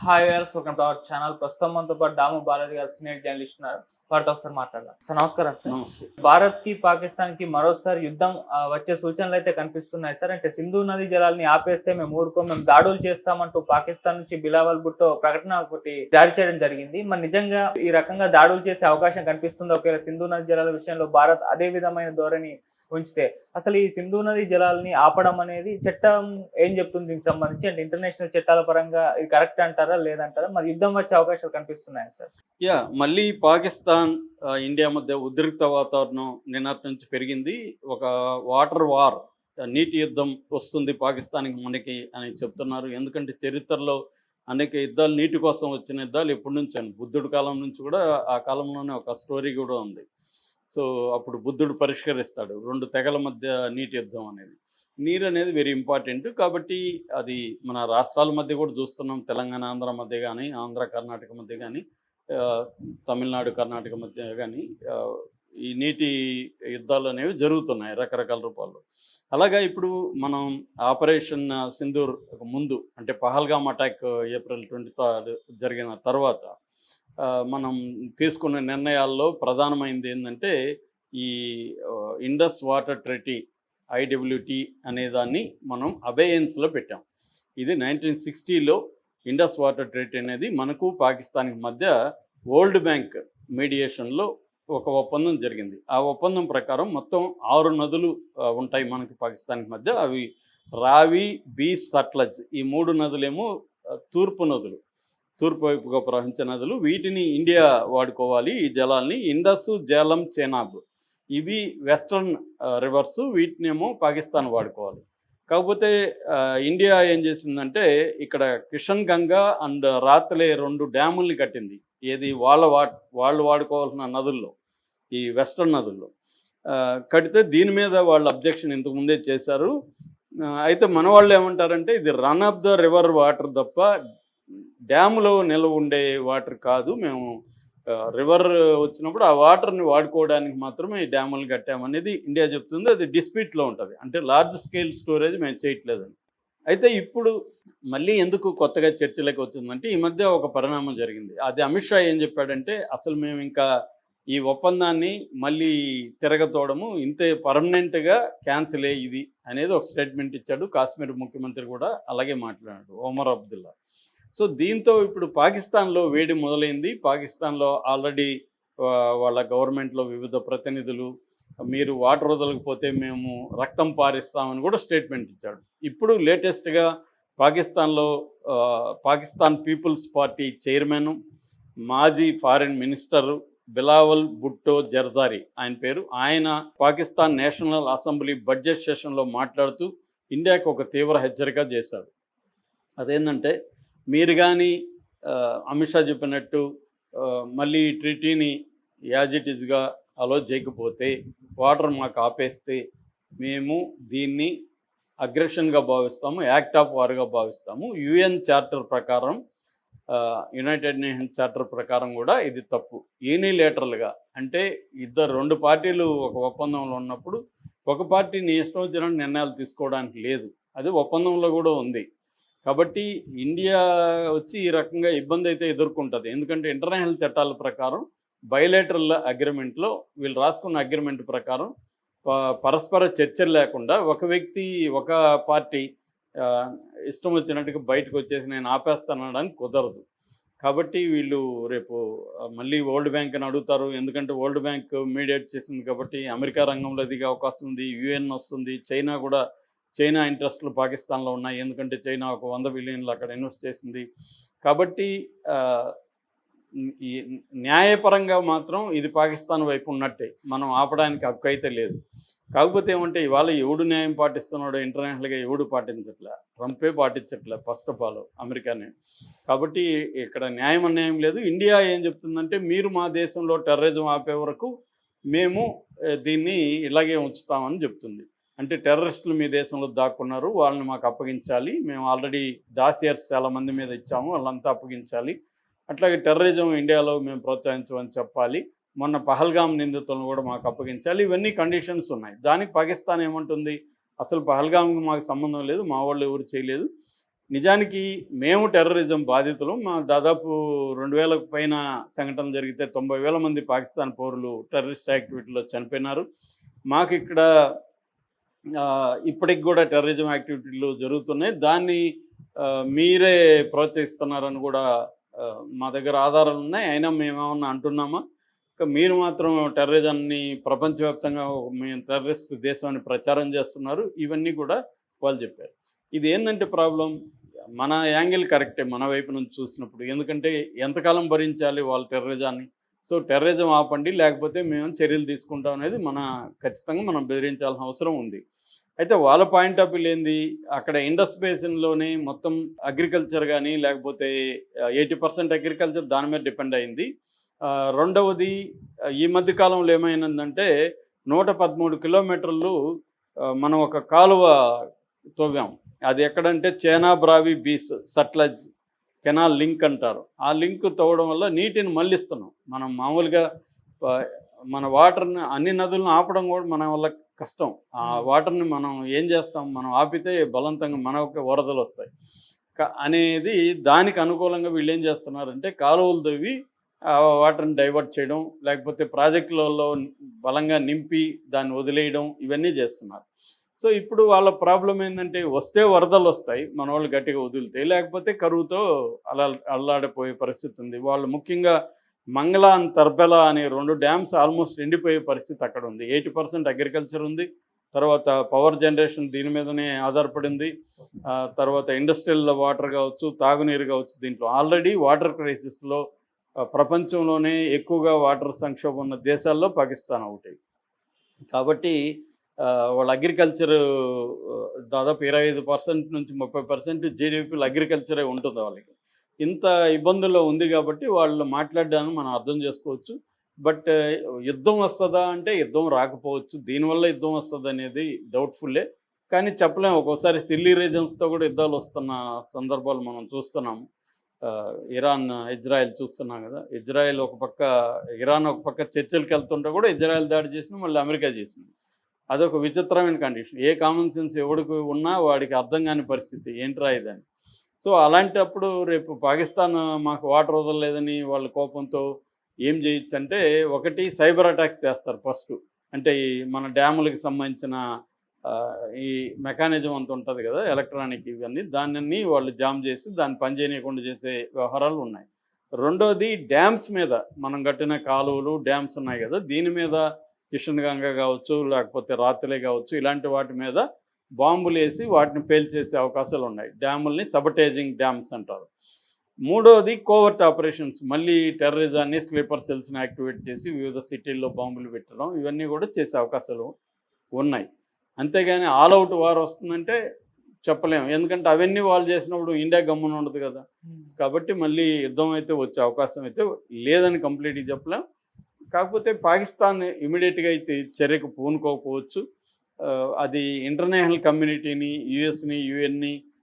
Hi viewers, welcome to our channel. ప్రస్తుతం మనతో పాటు దాము బాలాజీ గారు సీనియర్ జర్నలిస్ట్ ఉన్నారు. వారితో ఒకసారి మాట్లాడదాం. సార్ నమస్కారం. సార్ నమస్తే. భారత్ కి పాకిస్తాన్ కి మరోసారి యుద్ధం వచ్చే సూచనలు అయితే కనిపిస్తున్నాయి సార్. అంటే సింధు నది జలాల్ని ఆపేస్తే మేము ఊరుకోం, మేము దాడులు చేస్తామంటూ పాకిస్తాన్ నుంచి బిలావల్ భుట్టో ప్రకటన ఒకటి జారీ చేయడం జరిగింది. మరి నిజంగా ఈ రకంగా దాడులు చేసే అవకాశం కనిపిస్తుందా? ఒకవేళ సింధు నది జలాల విషయంలో భారత్ అదే విధమైన ధోరణి ఉంచితే అసలు ఈ సింధు నది జలాల్ని ఆపడం అనేది చట్టం ఏం చెప్తుంది దీనికి సంబంధించి? అంటే ఇంటర్నేషనల్ చట్టాల పరంగా ఇది కరెక్ట్ అంటారా లేదంటారా? మరి యుద్ధం వచ్చే అవకాశాలు కనిపిస్తున్నాయి సార్. మళ్ళీ పాకిస్తాన్ ఇండియా మధ్య ఉద్రిక్త వాతావరణం నిన్నటి నుంచి పెరిగింది. ఒక వాటర్ వార్, నీటి యుద్ధం వస్తుంది పాకిస్తాన్కి మనకి అని చెప్తున్నారు. ఎందుకంటే చరిత్రలో అనేక యుద్ధాలు, నీటి కోసం వచ్చిన యుద్ధాలు ఎప్పటి నుంచి అని, బుద్ధుడి కాలం నుంచి కూడా, ఆ కాలంలోనే ఒక స్టోరీ కూడా ఉంది. సో అప్పుడు బుద్ధుడు పరిష్కరిస్తాడు 2 తెగల మధ్య నీటి యుద్ధం అనేది. నీరు అనేది వెరీ ఇంపార్టెంట్. కాబట్టి అది మన రాష్ట్రాల మధ్య కూడా చూస్తున్నాం. తెలంగాణ ఆంధ్ర మధ్య కానీ, ఆంధ్ర కర్ణాటక మధ్య కానీ, తమిళనాడు కర్ణాటక మధ్య కానీ ఈ నీటి యుద్ధాలు అనేవి జరుగుతున్నాయి రకరకాల రూపాల్లో. అలాగా ఇప్పుడు మనం ఆపరేషన్ సింధూర్ ముందు, అంటే పహల్గామ్ అటాక్ ఏప్రిల్ 23 జరిగిన తర్వాత మనం తీసుకున్న నిర్ణయాల్లో ప్రధానమైనది ఏంటంటే ఈ ఇండస్ వాటర్ ట్రెటీ, ఐడబ్ల్యూటీ అనే దాన్ని మనం అబేయన్స్లో పెట్టాం. ఇది 1960లో ఇండస్ వాటర్ ట్రెటీ అనేది మనకు పాకిస్తాన్కి మధ్య వరల్డ్ బ్యాంక్ మీడియేషన్లో ఒక ఒప్పందం జరిగింది. ఆ ఒప్పందం ప్రకారం మొత్తం 6 నదులు ఉంటాయి మనకి పాకిస్తాన్కి మధ్య. అవి రావి, బీస్, సట్లజ్, ఈ 3 నదులేమో తూర్పు నదులు, తూర్పు వైపుగా ప్రవహించే నదులు. వీటిని ఇండియా వాడుకోవాలి. ఈ జలాల్ని ఇండస్, జేలం, చెనాబ్ ఇవి వెస్ట్రన్ రివర్స్, వీటినేమో పాకిస్తాన్ వాడుకోవాలి. కాకపోతే ఇండియా ఏం చేసిందంటే ఇక్కడ కిషన్ గంగా అండ్ రాత్లే 2 డ్యాముల్ని కట్టింది. ఏది వాళ్ళు వాడుకోవాల్సిన నదుల్లో, ఈ వెస్ట్రన్ నదుల్లో కడితే దీని మీద వాళ్ళు అబ్జెక్షన్ ఇంతకుముందే చేశారు. అయితే మన వాళ్ళు ఏమంటారంటే ఇది run of the river water తప్ప డ్యాములో నిల్వ ఉండే వాటర్ కాదు, మేము రివర్ వచ్చినప్పుడు ఆ వాటర్ని వాడుకోవడానికి మాత్రమే ఈ డ్యాములు కట్టామనేది ఇండియా చెప్తుంది. అది డిస్ప్యూట్లో ఉంటుంది. అంటే లార్జ్ స్కేల్ స్టోరేజ్ మేము చేయట్లేదని. అయితే ఇప్పుడు మళ్ళీ ఎందుకు కొత్తగా చర్చలోకి వచ్చిందంటే ఈ మధ్య ఒక పరిణామం జరిగింది. అది అమిత్ షా ఏం చెప్పాడంటే అసలు మేము ఇంకా ఈ ఒప్పందాన్ని మళ్ళీ తిరగతోడము, ఇంతే పర్మనెంట్గా క్యాన్సిల్ ఇది అనేది ఒక స్టేట్మెంట్ ఇచ్చాడు. కాశ్మీర్ ముఖ్యమంత్రి కూడా అలాగే మాట్లాడాడు, ఒమర్ అబ్దుల్లా. సో దీంతో ఇప్పుడు పాకిస్తాన్లో వేడి మొదలైంది. పాకిస్తాన్లో ఆల్రెడీ వాళ్ళ గవర్నమెంట్లో వివిధ ప్రతినిధులు మీరు వాటర్ వదలకపోతే మేము రక్తం పారిస్తామని కూడా స్టేట్మెంట్ ఇచ్చాడు. ఇప్పుడు లేటెస్ట్గా పాకిస్తాన్లో పాకిస్తాన్ పీపుల్స్ పార్టీ చైర్మన్, మాజీ ఫారిన్ మినిస్టరు బిలావల్ భుట్టో జర్దారీ ఆయన పేరు, ఆయన పాకిస్తాన్ నేషనల్ అసెంబ్లీ బడ్జెట్ సెషన్లో మాట్లాడుతూ ఇండియాకు ఒక తీవ్ర హెచ్చరిక చేశాడు. అదేంటంటే మీరు కానీ అమిత్ షా చెప్పినట్టు మళ్ళీ ట్రీటీని యాజ్ ఇట్ ఈజ్గా అలో చేయకపోతే, వాటర్ మాకు ఆపేస్తే మేము దీన్ని అగ్రెషన్గా భావిస్తాము, యాక్ట్ ఆఫ్ వార్గా భావిస్తాము. యుఎన్ చార్టర్ ప్రకారం, యునైటెడ్ నేషన్స్ చార్టర్ ప్రకారం కూడా ఇది తప్పు. యూనిలేటరల్గా అంటే 2 పార్టీలు ఒక ఒప్పందంలో ఉన్నప్పుడు ఒక పార్టీ నీ ఇష్టం వచ్చిన నిర్ణయాలు తీసుకోవడానికి లేదు. అది ఒప్పందంలో కూడా ఉంది. కాబట్టి ఇండియా వచ్చి ఈ రకంగా ఇబ్బంది అయితే ఎదుర్కొంటుంది. ఎందుకంటే ఇంటర్నేషనల్ చట్టాల ప్రకారం బయలేటరల్ అగ్రిమెంట్లో వీళ్ళు రాసుకున్న అగ్రిమెంట్ ప్రకారం పరస్పర చర్చలు లేకుండా ఒక వ్యక్తి, ఒక పార్టీ ఇష్టం వచ్చినట్టుగా బయటకు వచ్చేసి నేను ఆపేస్తానడానికి కుదరదు. కాబట్టి వీళ్ళు రేపు మళ్ళీ వరల్డ్ బ్యాంక్ని అడుగుతారు. ఎందుకంటే వరల్డ్ బ్యాంక్ మీడియేట్ చేసింది కాబట్టి అమెరికా రంగంలో దిగే అవకాశం ఉంది, యుఎన్ వస్తుంది, చైనా ఇంట్రెస్ట్లు పాకిస్తాన్లో ఉన్నాయి. ఎందుకంటే చైనా ఒక 100 బిలియన్లు అక్కడ ఇన్వెస్ట్ చేసింది. కాబట్టి ఈ న్యాయపరంగా మాత్రం ఇది పాకిస్తాన్ వైపు ఉన్నట్టే, మనం ఆపడానికి హక్కు అయితే లేదు. కాకపోతే ఏమంటే ఇవాళ ఎవడు న్యాయం పాటిస్తున్నాడో ఇంటర్నేషనల్గా ఎవడు పాటించట్లే, ట్రంపే పాటించట్లే ఫస్ట్ ఆఫ్ ఆల్, అమెరికానే. కాబట్టి ఇక్కడ న్యాయం అన్యాయం లేదు. ఇండియా ఏం చెప్తుందంటే మీరు మా దేశంలో టెర్రరిజం ఆపే వరకు మేము దీన్ని ఇలాగే ఉంచుతామని చెప్తుంది. అంటే టెర్రరిస్టులు మీ దేశంలో దాక్కున్నారు, వాళ్ళని మాకు అప్పగించాలి, మేము ఆల్రెడీ డాసియర్స్ చాలామంది మీద ఇచ్చాము, వాళ్ళంతా అప్పగించాలి. అట్లాగే టెర్రరిజం ఇండియాలో మేము ప్రోత్సహించమని చెప్పాలి, మొన్న పహల్గామ్ నిందితులను కూడా మాకు అప్పగించాలి. ఇవన్నీ కండిషన్స్ ఉన్నాయి. దానికి పాకిస్తాన్ ఏమంటుంది, అసలు పహల్గామ్కి మాకు సంబంధం లేదు, మా వాళ్ళు ఎవరు చేయలేదు, నిజానికి మేము టెర్రరిజం బాధితులు. మా దాదాపు 2000కు పైన సంఘటనలు జరిగితే 90,000 మంది పాకిస్తాన్ పౌరులు టెర్రరిస్ట్ యాక్టివిటీలో చనిపోయినారు. మాకు ఇక్కడ ఇప్పటికి కూడా టెర్రరిజం యాక్టివిటీలు జరుగుతున్నాయి. దాన్ని మీరే ప్రోత్సహిస్తున్నారని కూడా మా దగ్గర ఆధారాలు ఉన్నాయి. అయినా మేమేమన్నా అంటున్నామా? మీరు మాత్రం టెర్రరిజాన్ని ప్రపంచవ్యాప్తంగా మేము టెర్రరిస్ట్ దేశం అని ప్రచారం చేస్తున్నారు. ఇవన్నీ కూడా వాళ్ళు చెప్పారు. ఇది ఏంటంటే ప్రాబ్లం, మన యాంగిల్ కరెక్టే మన వైపు నుంచి చూసినప్పుడు. ఎందుకంటే ఎంతకాలం భరించాలి వాళ్ళ టెర్రరిజాన్ని? సో టెర్రరిజం ఆపండి, లేకపోతే మేము చర్యలు తీసుకుంటాం అనేది ఖచ్చితంగా మనం బెదిరించాల్సిన అవసరం ఉంది. అయితే వాళ్ళ పాయింట్ ఆఫ్ వ్యూ ఏంది, అక్కడ ఇండస్ బేసిన్లోనే మొత్తం అగ్రికల్చర్ కానీ లేకపోతే 80% అగ్రికల్చర్ దాని మీద డిపెండ్ అయింది. రెండవది ఈ మధ్య కాలంలో ఏమైందంటే 113 కిలోమీటర్లు మనం ఒక కాలువ తవ్వాం. అది ఎక్కడంటే చేనాబ్ రావి బీచ్ సట్లజ్ కెనాల్ లింక్ అంటారు. ఆ లింక్ తవ్వడం వల్ల నీటిని మళ్ళిస్తున్నాం. మనం మామూలుగా మన వాటర్ని అన్ని నదులను ఆపడం కూడా మన వల్ల కష్టం. ఆ వాటర్ని మనం ఏం చేస్తాం, మనం ఆపితే బలవంతంగా మనకు వరదలు వస్తాయి అనేది దానికి అనుకూలంగా వీళ్ళు ఏం చేస్తున్నారంటే కాలువలు తవ్వి వాటర్ని డైవర్ట్ చేయడం, లేకపోతే ప్రాజెక్టులలో బలంగా నింపి దాన్ని వదిలేయడం, ఇవన్నీ చేస్తున్నారు. సో ఇప్పుడు వాళ్ళ ప్రాబ్లం ఏంటంటే వస్తే వరదలు వస్తాయి, మన వాళ్ళు గట్టిగా వదిలితే, లేకపోతే కరువుతో అల్లాడిపోయే పరిస్థితి ఉంది. వాళ్ళు ముఖ్యంగా మంగళ అండ్ తర్బెలా అనే 2 డ్యామ్స్ ఆల్మోస్ట్ ఎండిపోయే పరిస్థితి అక్కడ ఉంది. 80% అగ్రికల్చర్ ఉంది, తర్వాత పవర్ జనరేషన్ దీని మీదనే ఆధారపడింది, తర్వాత ఇండస్ట్రియల్ వాటర్ కావచ్చు, తాగునీరు కావచ్చు. దీంట్లో ఆల్రెడీ వాటర్ క్రైసిస్లో ప్రపంచంలోనే ఎక్కువగా వాటర్ సంక్షోభం ఉన్న దేశాల్లో పాకిస్తాన్ ఒకటి. కాబట్టి వాళ్ళ అగ్రికల్చర్ దాదాపు 25% నుంచి 30% జీడిపిలో అగ్రికల్చరే ఉంటుంది వాళ్ళకి. ఇంత ఇబ్బందుల్లో ఉంది కాబట్టి వాళ్ళు మాట్లాడడాన్ని మనం అర్థం చేసుకోవచ్చు. బట్ యుద్ధం వస్తుందా అంటే యుద్ధం రాకపోవచ్చు. దీనివల్ల యుద్ధం వస్తుంది అనేది డౌట్ఫుల్లే. కానీ చెప్పలేము, ఒక్కోసారి సిల్లీ రీజన్స్తో కూడా యుద్ధాలు వస్తున్న సందర్భాలు మనం చూస్తున్నాము. ఇరాన్ ఇజ్రాయెల్ చూస్తున్నాం కదా. ఇజ్రాయెల్ ఒక పక్క, ఇరాన్ ఒక పక్క చర్చలకు వెళ్తుంటే కూడా ఇజ్రాయెల్ దాడి చేసింది, మళ్ళీ అమెరికా చేసింది. అదొక విచిత్రమైన కండిషన్. ఏ కామన్ సెన్స్ ఎవడికి ఉన్నా వాడికి అర్థం కాని పరిస్థితి, ఏంట్రా ఇదని. సో అలాంటప్పుడు రేపు పాకిస్తాన్ మాకు వాటర్ వదలలేదని వాళ్ళ కోపంతో ఏం చేయొచ్చు అంటే, ఒకటి సైబర్ అటాక్స్ చేస్తారు ఫస్ట్. అంటే ఈ మన డ్యాములకు సంబంధించిన ఈ మెకానిజం అంత ఉంటుంది కదా, ఎలక్ట్రానిక్ ఇవన్నీ, దాన్ని వాళ్ళు జామ్ చేసి దాన్ని పనిచేయకుండా చేసే వ్యవహారాలు ఉన్నాయి. రెండోది డ్యామ్స్ మీద, మనం కట్టిన కాలువలు డ్యామ్స్ ఉన్నాయి కదా, దీని మీద కిషన్ గంగా కావచ్చు, లేకపోతే రాత్రిలే కావచ్చు, ఇలాంటి వాటి మీద బాంబులు వేసి వాటిని పేల్చేసే అవకాశాలు ఉన్నాయి. డ్యాముల్ని సబటేజింగ్ డ్యామ్స్ అంటారు. మూడోది కోవర్ట్ ఆపరేషన్స్, మళ్ళీ టెర్రరిజాన్ని స్లీపర్ సెల్స్ని యాక్టివేట్ చేసి వివిధ సిటీల్లో బాంబులు పెట్టడం, ఇవన్నీ కూడా చేసే అవకాశాలు ఉన్నాయి. అంతేగాని ఆల్ అవుట్ వార్ వస్తుందంటే చెప్పలేము. ఎందుకంటే అవన్నీ వాళ్ళు చేసినప్పుడు ఇండియా గమ్మున ఉండదు కదా. కాబట్టి మళ్ళీ యుద్ధం అయితే వచ్చే అవకాశం అయితే లేదని కంప్లీట్గా చెప్పలేం. కాకపోతే పాకిస్తాన్ ఇమీడియట్గా అయితే చర్యకు పూనుకోకపోవచ్చు. అది ఇంటర్నేషనల్ కమ్యూనిటీని, యుఎస్ని, యుఎన్ని,